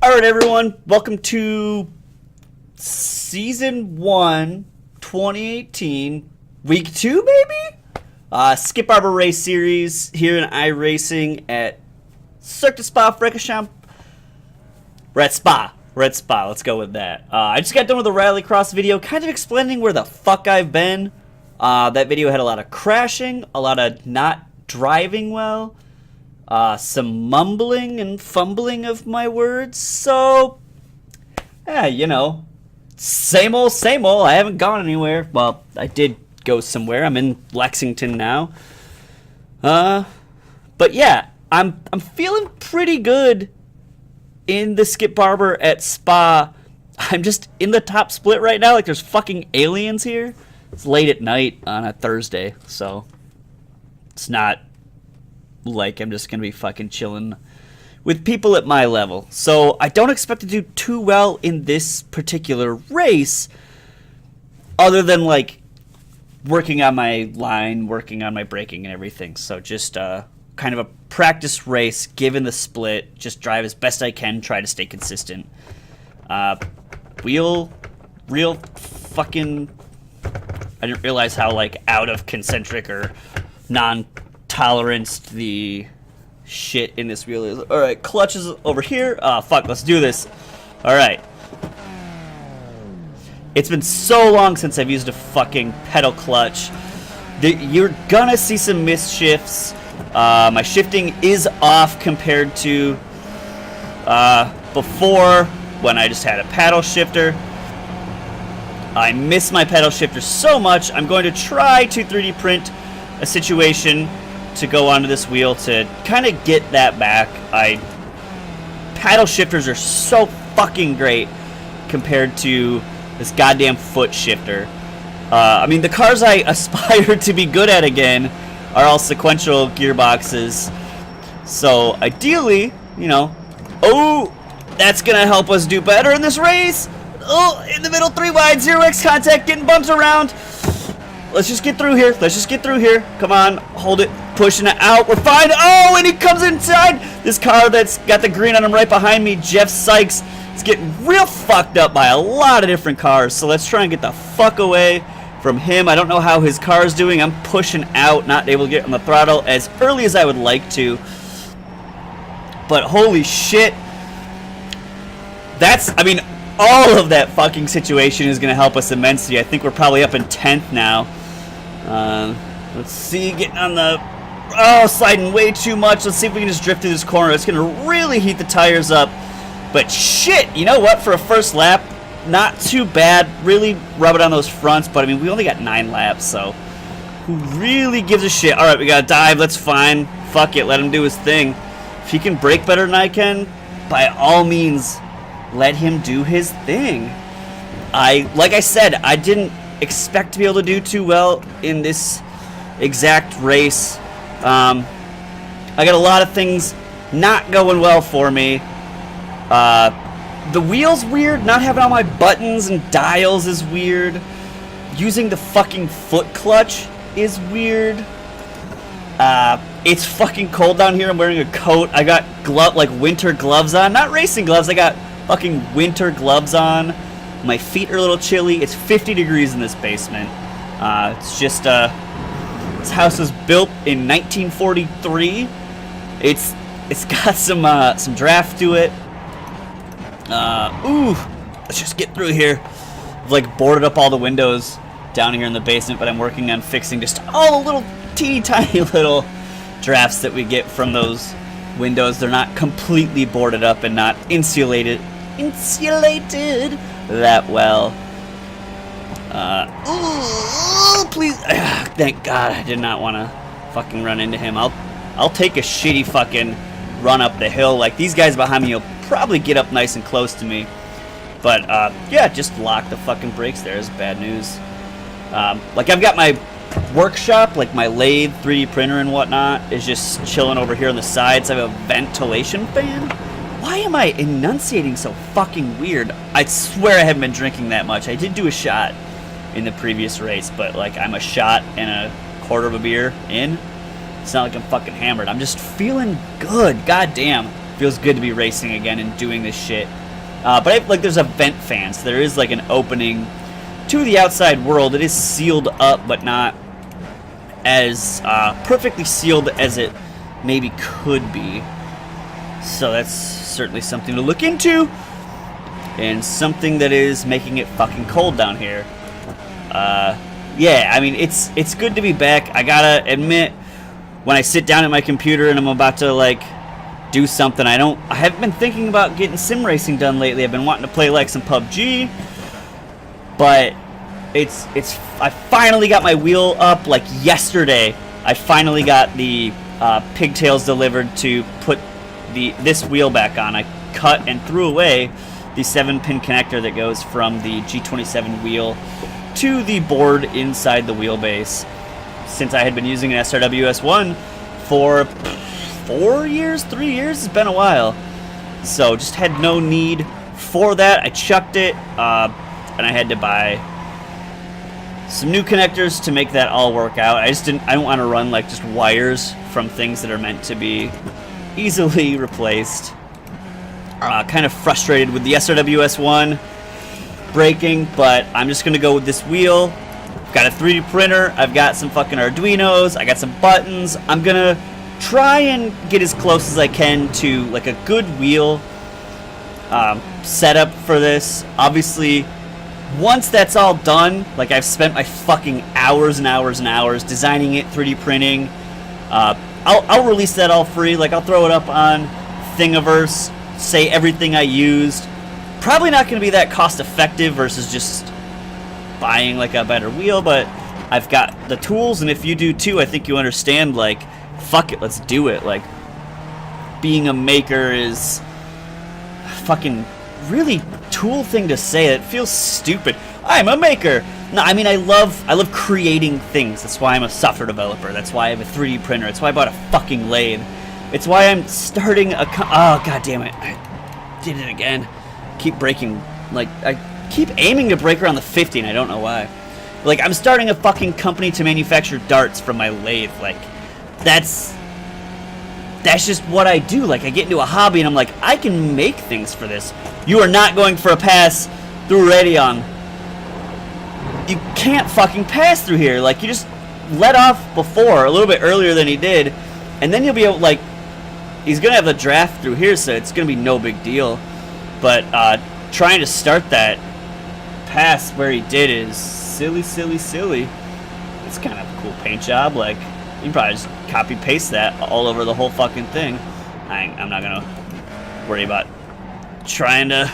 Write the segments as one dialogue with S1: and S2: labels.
S1: Alright everyone, welcome to Season 1, 2018, Week 2 maybe? Skip Arbor Race Series here in iRacing at Cirque du Spa-Francorchamps. We're at Spa, let's go with that. I just got done with a rallycross video kind of explaining where the fuck I've been. That video had a lot of crashing, a lot of not driving well. Some mumbling and fumbling of my words, so, yeah, you know, same old, I haven't gone anywhere. Well, I did go somewhere, I'm in Lexington now, but yeah, I'm feeling pretty good in the Skip Arbor at Spa. I'm just in the top split right now, like there's fucking aliens here. It's late at night on a Thursday, so it's not like I'm just gonna be fucking chilling with people at my level. So I don't expect to do too well in this particular race, other than like working on my line, working on my braking and everything. So just kind of a practice race given the split, just drive as best I can, try to stay consistent. Real fucking, I didn't realize how like out of concentric or non-tolerance the shit in this wheel is. Alright, clutch is over here. Fuck, let's do this. Alright. It's been so long since I've used a fucking pedal clutch. You're gonna see some misshifts. My shifting is off compared to before when I just had a paddle shifter. I miss my pedal shifter so much. I'm going to try to 3D print a situation to go onto this wheel to kind of get that back. Paddle shifters are so fucking great compared to this goddamn foot shifter. I mean, the cars I aspire to be good at again are all sequential gearboxes. So ideally, you know, oh, that's gonna help us do better in this race. Oh, in the middle, 3 wide, 0x contact, getting bumped around. Let's just get through here. Come on, hold it, pushing it out. We're fine. Oh, and he comes inside. This car that's got the green on him right behind me, Jeff Sykes, is getting real fucked up by a lot of different cars. So let's try and get the fuck away from him. I don't know how his car is doing. I'm pushing out, not able to get on the throttle as early as I would like to. But holy shit. I mean, all of that fucking situation is going to help us immensely. I think we're probably up in 10th now. Let's see, getting on the... Oh, sliding way too much. Let's see if we can just drift through this corner. It's going to really heat the tires up. But shit, you know what? For a first lap, not too bad. Really rub it on those fronts. But, I mean, we only got 9 laps, so... Who really gives a shit? Alright, we got to dive. That's fine. Fuck it. Let him do his thing. If he can brake better than I can, by all means... let him do his thing. Like I said, I didn't expect to be able to do too well in this exact race. I got a lot of things not going well for me. The wheel's weird. Not having all my buttons and dials is weird. Using the fucking foot clutch is weird. It's fucking cold down here. I'm wearing a coat. I got like winter gloves on. Not racing gloves. I got fucking winter gloves on. My feet are a little chilly. It's 50 degrees in this basement. It's just this house was built in 1943. It's got some draft to it. Ooh, let's just get through here. I've like boarded up all the windows down here in the basement, but I'm working on fixing just all the little teeny tiny little drafts that we get from those windows. They're not completely boarded up and not insulated that well. Ooh, please. Thank God I did not want to fucking run into him. I'll take a shitty fucking run up the hill. Like, these guys behind me will probably get up nice and close to me. But, yeah, just lock the fucking brakes there is bad news. Like, I've got my workshop, like my lathe, 3D printer and whatnot, is just chilling over here on the sides. I have a ventilation fan. Why am I enunciating so fucking weird? I swear I haven't been drinking that much. I did do a shot in the previous race, but like I'm a shot and a quarter of a beer in. It's not like I'm fucking hammered. I'm just feeling good. God damn. Feels good to be racing again and doing this shit. But like, there's a vent fan, so there is like an opening to the outside world. It is sealed up, but not as perfectly sealed as it maybe could be. So that's certainly something to look into, and something that is making it fucking cold down here. Yeah, I mean, it's good to be back. I gotta admit, when I sit down at my computer and I'm about to like do something, I haven't been thinking about getting sim racing done lately. I've been wanting to play like some PUBG, but I finally got my wheel up. Like yesterday, I finally got the pigtails delivered to put this wheel back on. I cut and threw away the 7-pin connector that goes from the G27 wheel to the board inside the wheelbase, since I had been using an SRWS1 for 3 years. It's been a while, so just had no need for that. I chucked it, and I had to buy some new connectors to make that all work out. I don't want to run like just wires from things that are meant to be easily replaced. Kind of frustrated with the SRWS1 breaking, but I'm just gonna go with this wheel. I've got a 3D printer, I've got some fucking Arduinos, I got some buttons. I'm gonna try and get as close as I can to like a good wheel setup for this. Obviously, once that's all done, like I've spent my fucking hours and hours and hours designing it, 3D printing, I'll release that all free. Like, I'll throw it up on Thingiverse, say everything I used. Probably not going to be that cost effective versus just buying like a better wheel, but I've got the tools, and if you do too, I think you understand, like, fuck it, let's do it. Like, being a maker is fucking really tool thing to say. It feels stupid. I'm a maker. No, I mean, I love creating things. That's why I'm a software developer. That's why I have a 3D printer. That's why I bought a fucking lathe. It's why I'm starting a oh, god damn it. I did it again. Keep breaking. Like, I keep aiming to break around the 50, and I don't know why. Like, I'm starting a fucking company to manufacture darts from my lathe. Like, that's just what I do. Like, I get into a hobby, and I'm like, I can make things for this. You are not going for a pass through Radeon. You can't fucking pass through here. Like, you just let off before, a little bit earlier than he did, and then you'll be able, like, he's gonna have the draft through here, so it's gonna be no big deal. But trying to start that pass where he did is silly. It's kind of a cool paint job. Like, you can probably just copy paste that all over the whole fucking thing. I'm not gonna worry about trying to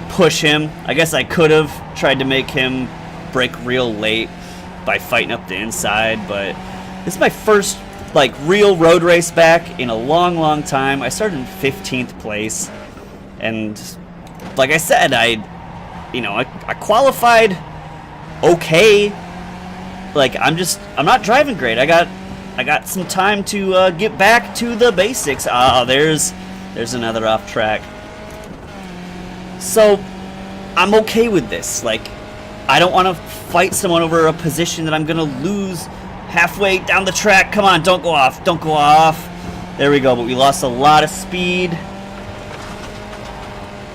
S1: push him. I guess I could have tried to make him break real late by fighting up the inside, but this is my first like real road race back in a long time. I started in 15th place, and like I said, I qualified okay. Like, I'm not driving great. I got some time to get back to the basics. There's another off track. So, I'm okay with this. Like, I don't want to fight someone over a position that I'm going to lose halfway down the track. Come on, don't go off. Don't go off. There we go, but we lost a lot of speed.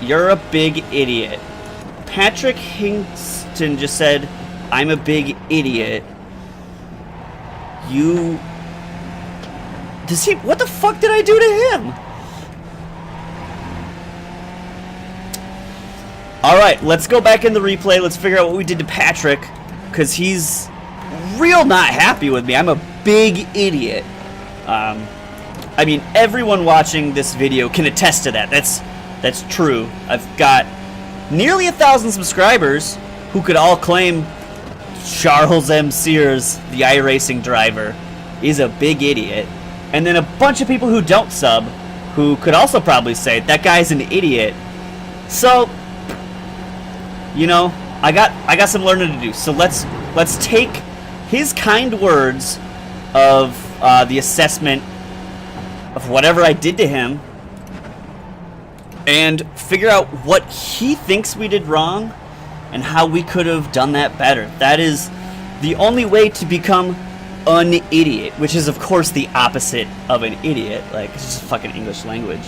S1: You're a big idiot. Patrick Hingston just said, I'm a big idiot. What the fuck did I do to him? Alright, let's go back in the replay. Let's figure out what we did to Patrick, because he's real not happy with me. I'm a big idiot. I mean, everyone watching this video can attest to that. That's true. I've got nearly 1,000 subscribers who could all claim Charles M. Sears, the iRacing driver, is a big idiot. And then a bunch of people who don't sub, who could also probably say, that guy's an idiot. So, you know, I got some learning to do. So let's take his kind words of the assessment of whatever I did to him and figure out what he thinks we did wrong and how we could have done that better. That is the only way to become an idiot, which is of course the opposite of an idiot. Like, it's just fucking English language.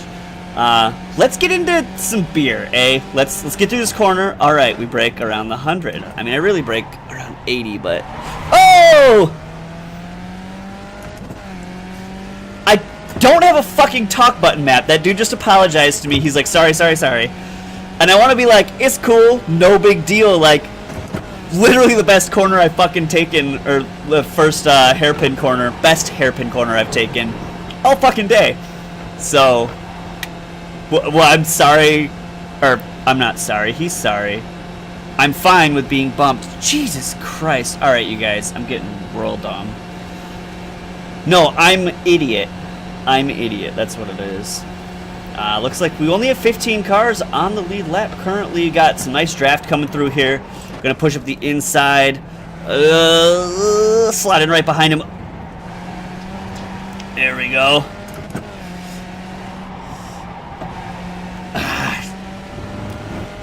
S1: Let's get into some beer, eh? Let's get through this corner. All right, we brake around the 100. I mean, I really brake around 80, but oh! I don't have a fucking talk button map. That dude just apologized to me. He's like, sorry. And I want to be like, it's cool, no big deal. Like, literally the best corner I've fucking taken, or the first hairpin corner, best hairpin corner I've taken all fucking day. So, well, I'm sorry, or I'm not sorry, he's sorry. I'm fine with being bumped. Jesus Christ. All right, you guys, I'm getting real dumb. No, I'm idiot. That's what it is. Looks like we only have 15 cars on the lead lap currently. Got some nice draft coming through here. Gonna push up the inside. Sliding right behind him. There we go.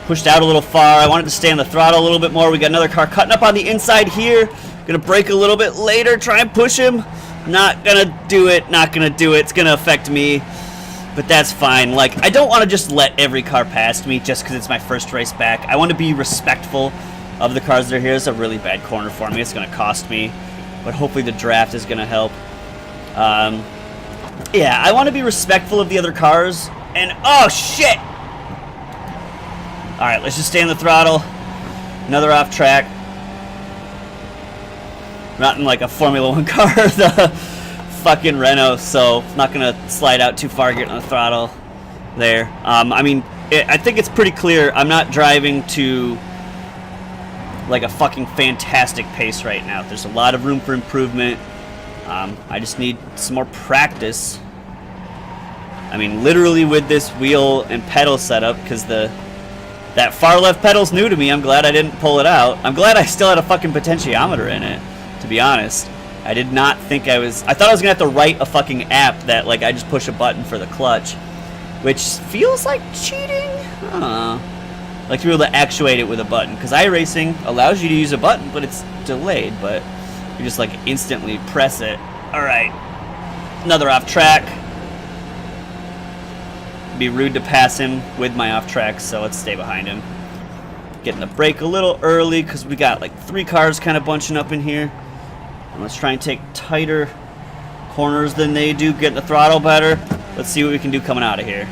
S1: Pushed out a little far. I wanted to stay on the throttle a little bit more. We got another car cutting up on the inside here. Gonna brake a little bit later. Try and push him. Not gonna do it. It's gonna affect me. But that's fine. Like, I don't want to just let every car past me just because it's my first race back. I want to be respectful of the cars that are here. It's a really bad corner for me. It's going to cost me. But hopefully the draft is going to help. Yeah, I want to be respectful of the other cars. And, oh, shit! Alright, let's just stay on the throttle. Another off track. Not in, like, a Formula 1 car. The fucking Renault, so not gonna slide out too far, get on the throttle there. I mean, I think it's pretty clear I'm not driving to like a fucking fantastic pace right now. There's a lot of room for improvement. I just need some more practice. I mean, literally with this wheel and pedal setup, because that far left pedal's new to me. I'm glad I didn't pull it out. I'm glad I still had a fucking potentiometer in it, to be honest. I did not think I thought I was gonna have to write a fucking app that, like, I just push a button for the clutch, which feels like cheating. I don't know. Like, to be able to actuate it with a button, because iRacing allows you to use a button, but it's delayed, but you just, like, instantly press it. Alright. Another off track. It'd be rude to pass him with my off track, so let's stay behind him. Getting the brake a little early, because we got, like, 3 cars kind of bunching up in here. Let's try and take tighter corners than they do, get the throttle better. Let's see what we can do coming out of here.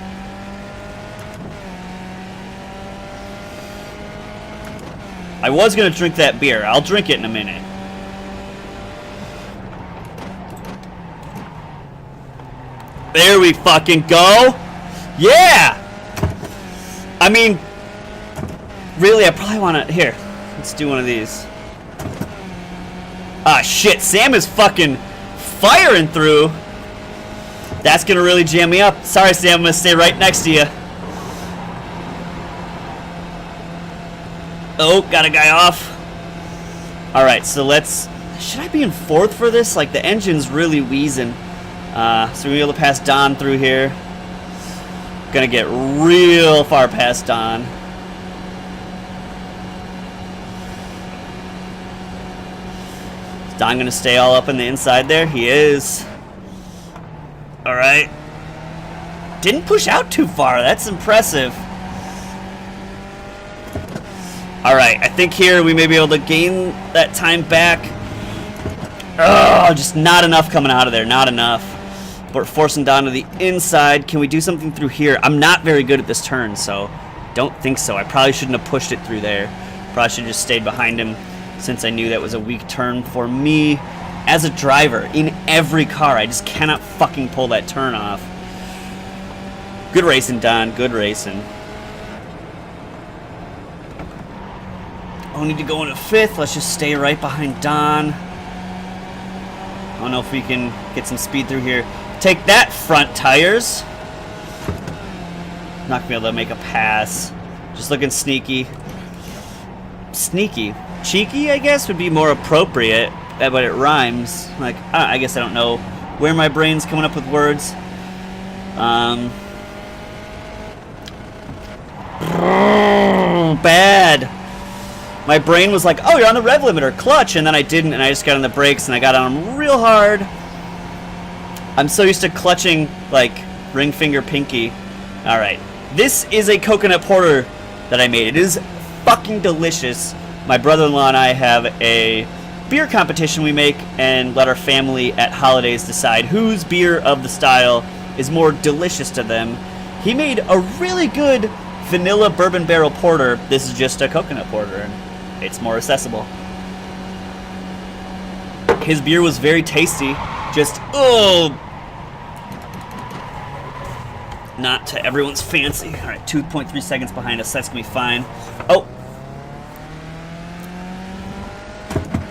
S1: I was going to drink that beer. I'll drink it in a minute. There we fucking go. Yeah! I mean, really, I probably want to... Here, let's do one of these. Ah, shit, Sam is fucking firing through. That's gonna really jam me up. Sorry, Sam, I'm gonna stay right next to you. Oh, got a guy off. Alright, so let's... Should I be in 4th for this? Like, the engine's really wheezing. So we'll be able to pass Don through here. Gonna get real far past Don. Don gonna stay all up on the inside there? He is. Alright. Didn't push out too far. That's impressive. Alright, I think here we may be able to gain that time back. Oh, just not enough coming out of there. Not enough. But we're forcing Don to the inside. Can we do something through here? I'm not very good at this turn, so don't think so. I probably shouldn't have pushed it through there. Probably should have just stayed behind him, since I knew that was a weak turn for me as a driver in every car. I just cannot fucking pull that turn off. Good racing, Don. Good racing. Oh, need to go into 5th. Let's just stay right behind Don. I don't know if we can get some speed through here. Take that, front tires. Not gonna be able to make a pass. Just looking sneaky. Sneaky. Cheeky, I guess, would be more appropriate, but it rhymes. Like, I guess I don't know where my brain's coming up with words. Bad. my brain was like, oh, you're on the rev limiter, clutch, and then I didn't, and I just got on the brakes, and I got on them real hard. I'm so used to clutching, like, ring finger pinky. Alright, this is a coconut porter that I made. It is fucking delicious. My brother-in-law and I have a beer competition we make and let our family at holidays decide whose beer of the style is more delicious to them. He made a really good vanilla bourbon barrel porter. This is just a coconut porter, and it's more accessible. His beer was very tasty. Just, oh, not to everyone's fancy. All right, 2.3 seconds behind us. That's gonna be fine. Oh,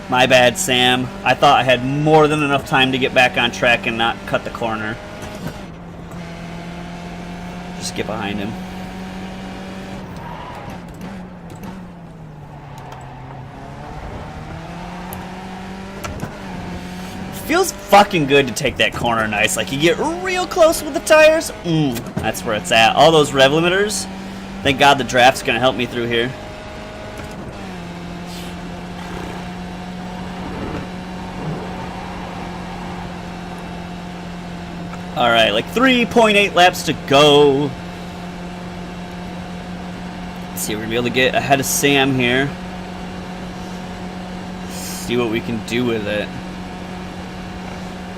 S1: my bad, Sam. I thought I had more than enough time to get back on track and not cut the corner. Just get behind him. Feels fucking good to take that corner nice. Like, you get real close with the tires. That's where it's at. All those rev limiters. Thank God the draft's gonna help me through here. Alright, like 3.8 laps to go. Let's see if we're gonna be able to get ahead of Sam here. See what we can do with it.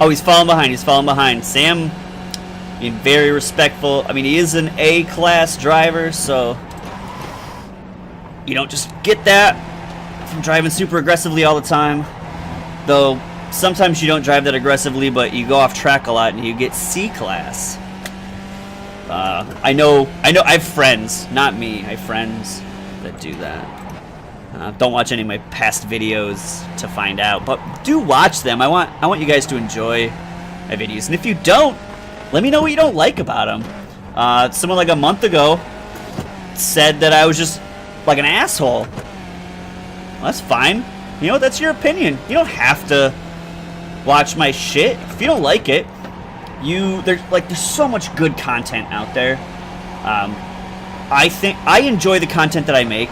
S1: Oh, he's falling behind. He's falling behind. Sam being very respectful. I mean, he is an A-class driver, so you don't just get that from driving super aggressively all the time. Though sometimes you don't drive that aggressively, but you go off track a lot and you get C-class. I know. I have friends, not me. I have friends that do that. Don't watch any of my past videos to find out, but do watch them. I want you guys to enjoy my videos, and if you don't, let me know what you don't like about them. Someone like a month ago said that I was just like an asshole. Well, that's fine. You know, that's your opinion. You don't have to watch my shit. If you don't like it, there's so much good content out there. I think I enjoy the content that I make.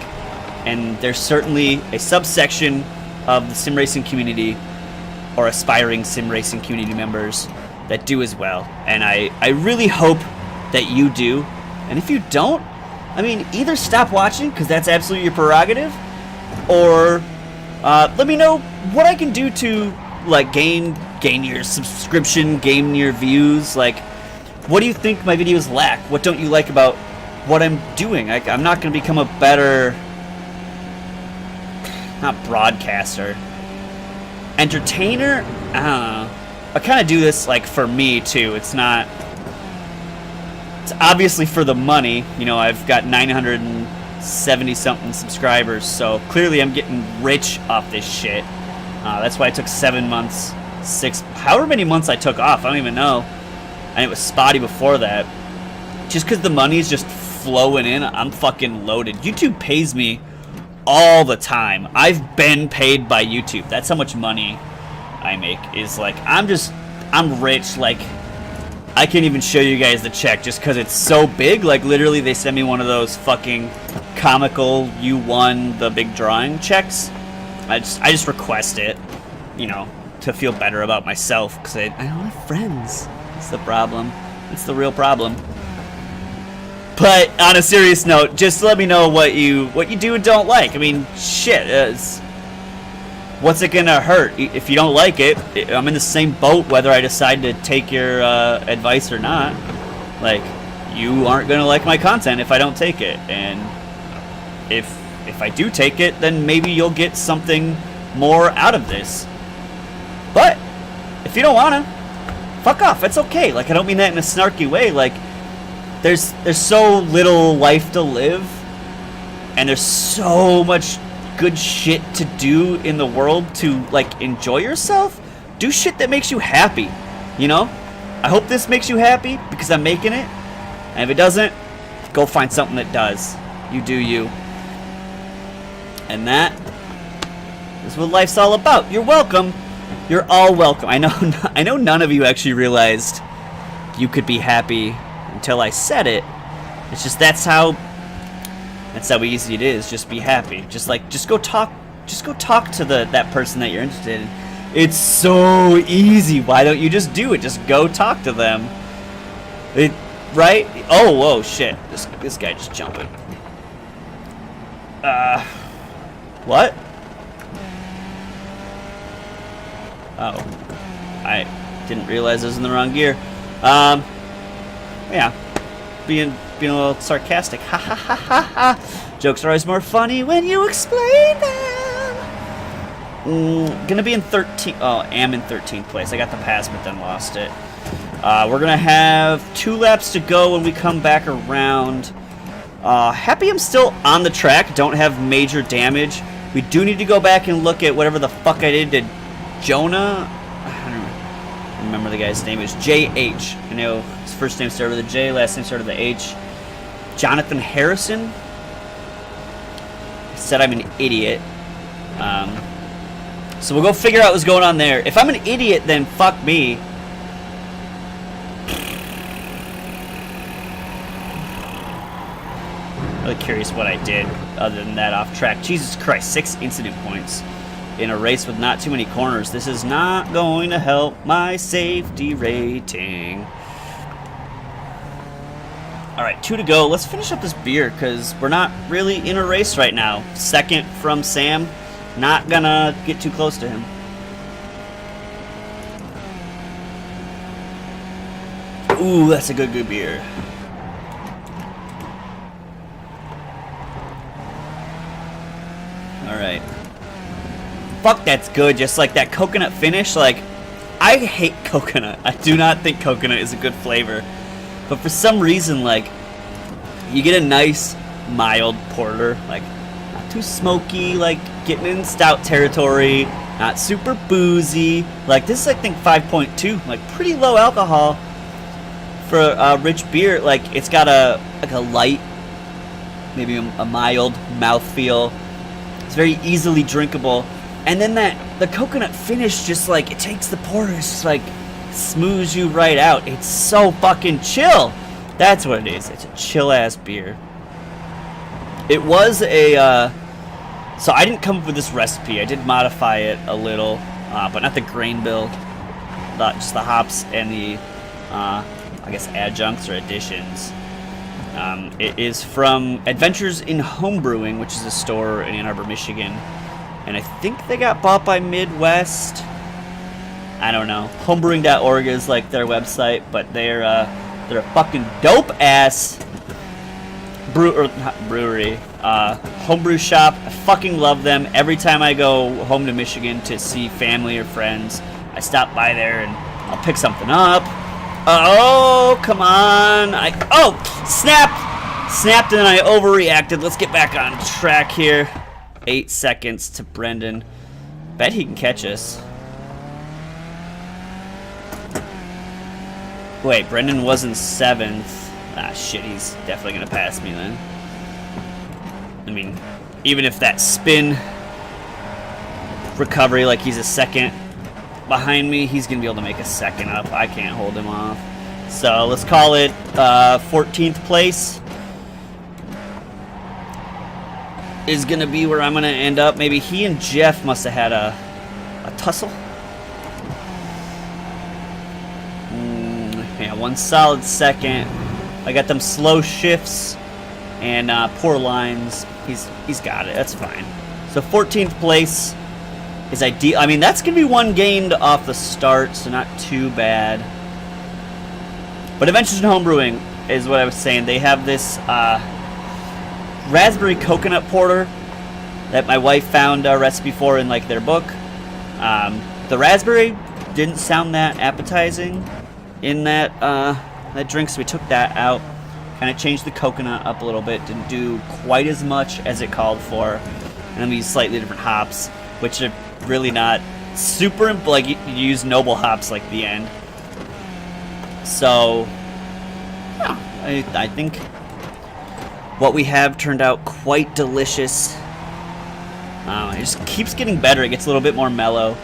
S1: And there's certainly a subsection of the sim racing community or aspiring sim racing community members that do as well. And I really hope that you do. And if you don't, I mean, either stop watching, because that's absolutely your prerogative, or let me know what I can do to, like, gain your subscription, gain your views. Like, what do you think my videos lack? What don't you like about what I'm doing? I'm not going to become a better... not broadcaster, entertainer. I don't know. I kind of do this like for me too. It's obviously for the money. You know, I've got 970 something subscribers, so clearly I'm getting rich off this shit. That's why I took 7 months, however many months I took off. I don't even know. And it was spotty before that. Just because the money's just flowing in, I'm fucking loaded. YouTube pays me all the time. I've been paid by YouTube. That's how much money I make. Is like, I'm rich. Like, I can't even show you guys the check just because it's so big. Like, literally, they send me one of those fucking comical "you won the big drawing" checks. I just request it, you know, to feel better about myself, because I don't have friends. That's the problem. That's the real problem. But on a serious note, just let me know what you do and don't like. I mean, shit, what's it gonna hurt? If you don't like it, I'm in the same boat whether I decide to take your advice or not. Like, you aren't gonna like my content if I don't take it, and if I do take it, then maybe you'll get something more out of this. But if you don't wanna, fuck off. It's okay. Like, I don't mean that in a snarky way. Like, there's so little life to live, and there's so much good shit to do in the world to, like, enjoy yourself. Do shit that makes you happy, you know? I hope this makes you happy because I'm making it, and if it doesn't, go find something that does. You do you. And that is what life's all about. You're welcome. You're all welcome. I know none of you actually realized you could be happy until I said it. It's just that's how That's how easy it is. Just be happy. Just go talk to that person that you're interested in. It's so easy. Why don't you just do it? Just go talk to them. Right? Oh, whoa, shit. This guy just jumping. What? Oh. I didn't realize I was in the wrong gear. Yeah. Being a little sarcastic. Ha ha ha ha ha. Jokes are always more funny when you explain them. Gonna be in 13th. Oh, am in 13th place. I got the pass, but then lost it. We're gonna have 2 laps to go when we come back around. Happy I'm still on the track. Don't have major damage. We do need to go back and look at whatever the fuck I did to Jonah. I don't remember the guy's name. Is J.H. I know his first name started with a J, last name started with a H. Jonathan Harrison. He said I'm an idiot. So we'll go figure out what's going on there. If I'm an idiot, then fuck me. Really curious what I did other than that off track. Jesus Christ, 6 incident points in a race with not too many corners. This is not going to help my safety rating. Alright, 2 to go. Let's finish up this beer because we're not really in a race right now. 2nd from Sam. Not gonna get too close to him. Ooh, that's a good beer. Alright. Fuck, that's good. Just like that coconut finish. Like, I hate coconut. I do not think coconut is a good flavor. But for some reason, like, you get a nice, mild porter. Like, not too smoky. Like, getting in stout territory. Not super boozy. Like, this is, I think, 5.2. Like, pretty low alcohol for a rich beer. Like, it's got a light, maybe a mild mouthfeel. It's very easily drinkable. And then the coconut finish just like, it takes the porter, it's just like smooths you right out. It's so fucking chill. That's what it is. It's a chill ass beer. It was a, so I didn't come up with this recipe. I did modify it a little, but not the grain bill. Just the hops and the, I guess adjuncts or additions. It is from Adventures in Homebrewing, which is a store in Ann Arbor, Michigan. And I think they got bought by Midwest. I don't know. Homebrewing.org is like their website, but they're a fucking dope ass brewery. Homebrew shop. I fucking love them. Every time I go home to Michigan to see family or friends, I stop by there and I'll pick something up. Oh, come on. Snapped and then I overreacted. Let's get back on track here. 8 seconds to Brendan. Bet he can catch us. Wait, Brendan was in 7th. Ah, shit, he's definitely going to pass me then. I mean, even if that spin recovery, like he's a second behind me, he's going to be able to make a second up. I can't hold him off. So let's call it 14th place is going to be where I'm going to end up. Maybe he and Jeff must have had a tussle. Yeah, one solid second. I got them slow shifts and poor lines. He's got it. That's fine. So 14th place is ideal. I mean, that's going to be one gained off the start, so not too bad. But Adventures in Homebrewing is what I was saying. They have this raspberry coconut porter that my wife found a recipe for in like their book. The raspberry didn't sound that appetizing in that drink, so we took that out. Kind of changed the coconut up a little bit. Didn't do quite as much as it called for. And then we used slightly different hops, which are really not super, like you use noble hops like the end. So, yeah, I think what we have turned out quite delicious. It just keeps getting better. It gets a little bit more mellow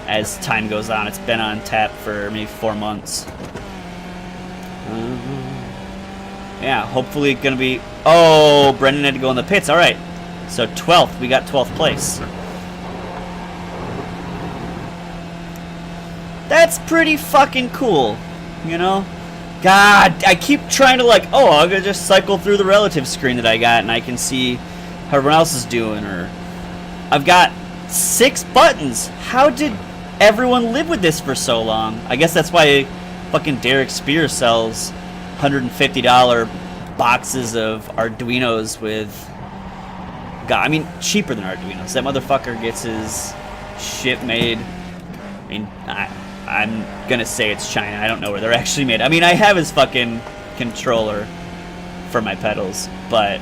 S1: as time goes on. It's been on tap for maybe 4 months. Yeah, hopefully gonna be... Oh, Brendan had to go in the pits. All right. So 12th. We got 12th place. That's pretty fucking cool. You know? God, I keep trying to like, oh, I'm gonna just cycle through the relative screen that I got and I can see how everyone else is doing. Or I've got 6 buttons. How did everyone live with this for so long? I guess that's why fucking Derek Spear sells $150 boxes of Arduinos with, God, I mean, cheaper than Arduinos. That motherfucker gets his shit made. I mean, I'm gonna say it's China. I don't know where they're actually made. I mean, I have his fucking controller for my pedals, but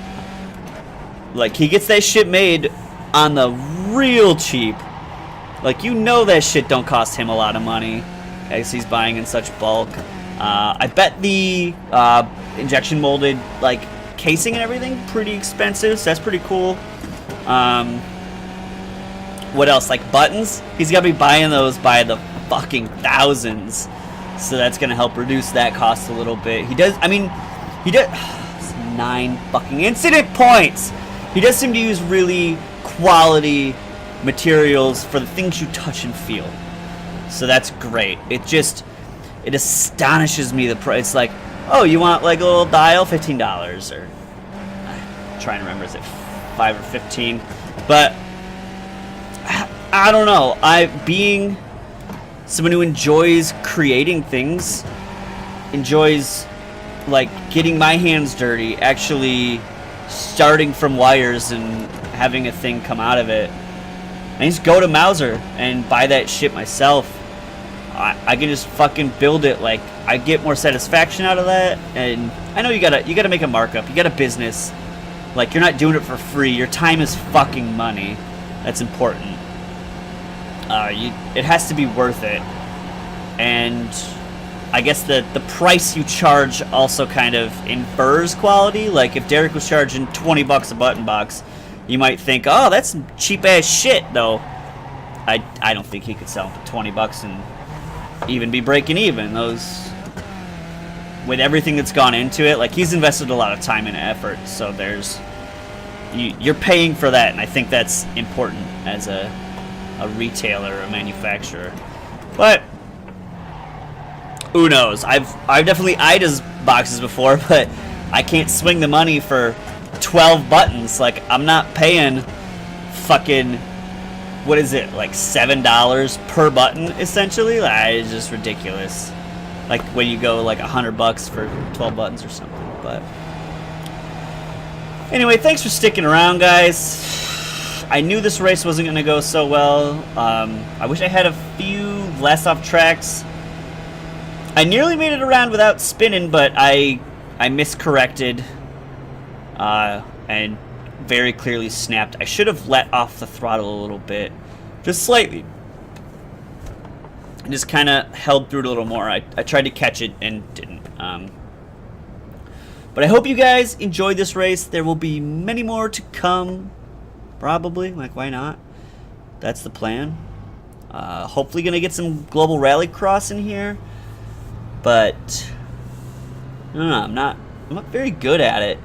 S1: like, he gets that shit made on the real cheap. Like, you know that shit don't cost him a lot of money as he's buying in such bulk. I bet the injection molded like casing and everything pretty expensive, so that's pretty cool. What else? Like buttons? He's got to be buying those by the fucking thousands, so that's gonna help reduce that cost a little bit. He does. I mean, he does. 9 fucking incident points. He does seem to use really quality materials for the things you touch and feel, so that's great. It astonishes me the price. Like, oh, you want like a little dial, $15, or I'm trying to remember, is it 5 or 15? But I don't know. Being someone who enjoys creating things, enjoys like getting my hands dirty, actually starting from wires and having a thing come out of it. I just go to Mauser and buy that shit myself. I can just fucking build it. Like, I get more satisfaction out of that. And I know you gotta make a markup. You got a business. Like, you're not doing it for free. Your time is fucking money. That's important. It has to be worth it. And I guess the price you charge also kind of infers quality. Like, if Derek was charging $20 a button box, you might think, oh, that's some cheap ass shit, though. I don't think he could sell them for $20 and even be breaking even. Those, with everything that's gone into it, like, he's invested a lot of time and effort, so you're paying for that, and I think that's important as a retailer or a manufacturer. But who knows? I've definitely eyed his boxes before, but I can't swing the money for 12 buttons. Like, I'm not paying fucking, what is it, like $7 per button, essentially? Like, it's just ridiculous. Like, when you go like $100 for 12 buttons or something. But anyway, thanks for sticking around, guys. I knew this race wasn't going to go so well. I wish I had a few less off tracks. I nearly made it around without spinning, but I miscorrected and very clearly snapped. I should have let off the throttle a little bit, just slightly, and just kind of held through it a little more. I tried to catch it and didn't. But I hope you guys enjoyed this race. There will be many more to come, probably. Like, why not? That's the plan. Hopefully gonna get some global rallycross in here, but I don't know, I'm not very good at it.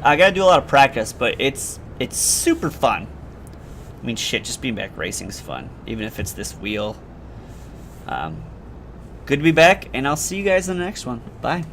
S1: I gotta do a lot of practice, but it's super fun. I mean, shit, just being back racing's fun, even if it's this wheel. Good to be back, and I'll see you guys in the next one. Bye.